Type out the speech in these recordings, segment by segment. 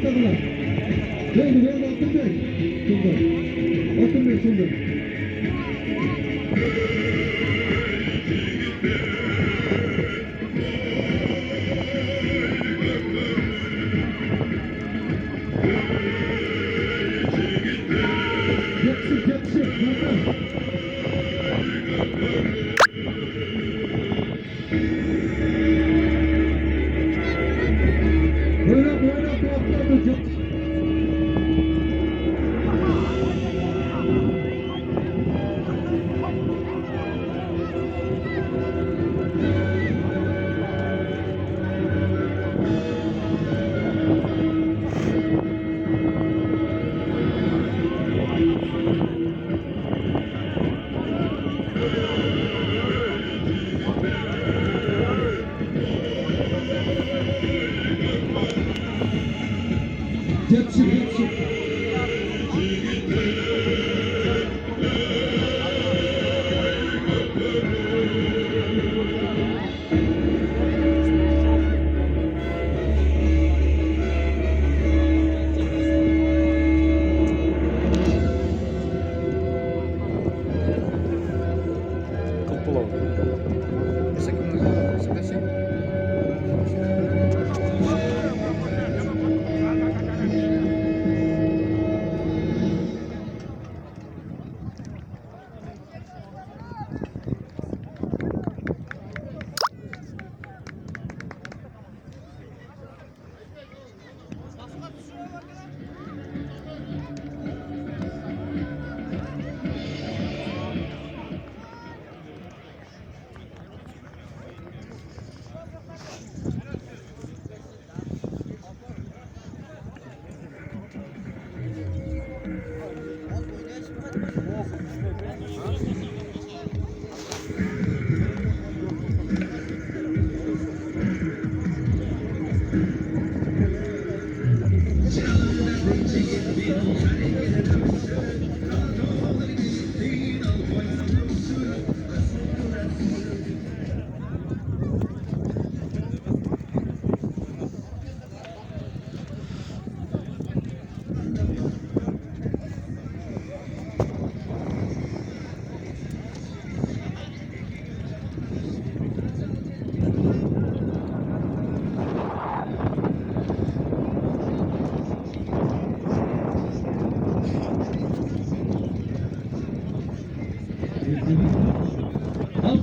Atladılar. Geldi geldi Altınbek. Şurada. Altınbek şurada. Yakışık yakışık. Böyle tuhaflardı çok. Yakışık.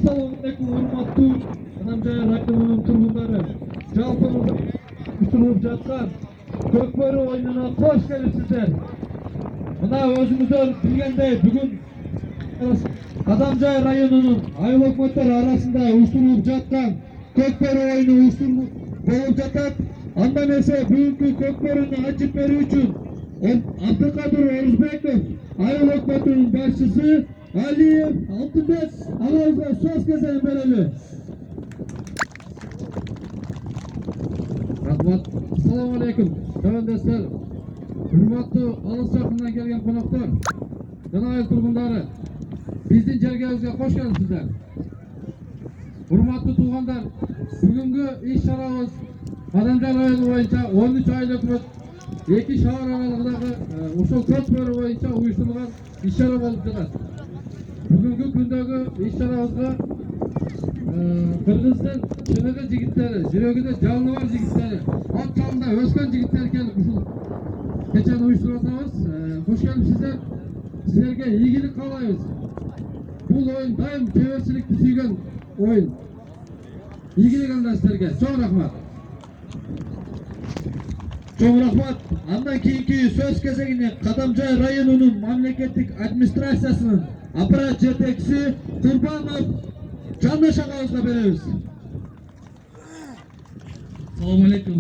Salonundaki hurmatlı Anamcaya rayonunun turgundары жалпы ұсынылып жатқан көкбөрі ойынына қош келіпсіздер. Мына өзіңіздер білгендей бүгін Адамжай районунун айыл өкмөттөр арасында уюштурулуп жаткан көкбөрі ойыны уюштурулуп болуп жатат. Андан эсе бүгүнкү көкбөрүнү ачып берүү үчүн Абдыкадыр Орузбеков айыл өкмөтүнүн башчысы Алиев Алтынбек аларга сөз кезегин берели. Рахмат. Ассаламу алейкум. Төвөндөстөр, урматтуу алыс жакындан келген коноктор, жана айыл тургундары, биздин жергебизге кош келипсиздер. Урматтуу туугандар, бүгүнкү иш-чарабыз Адамжай району боюнча 13 айыл өкмөт 2 шаар аралыгындагы ошол көкбөрү боюнча уюштурулган иш-чара болуп жатат. Бүгүнкү күндөгү иш-чарабызга Кыргыздын чыныгы жигиттери, жүрөгүндө жалыны бар жигиттери, ат жалында өскөн жигиттер келип ушул кечени уюштуруп атабыз. Кош келипсиздер. Силерге ийгилик каалайбыз. Бул оюн дайым чеберчиликти сүйгөн оюн. Ийгилик андаштерге чоң рахмат. Чоң рахмат. Андан кийинки сөз кезегине Кадамжай районунун мамлекеттик администрациясынын аппарат жетекчиси Курбанов Жандаш агабызга беребиз. Assalamu alaikum.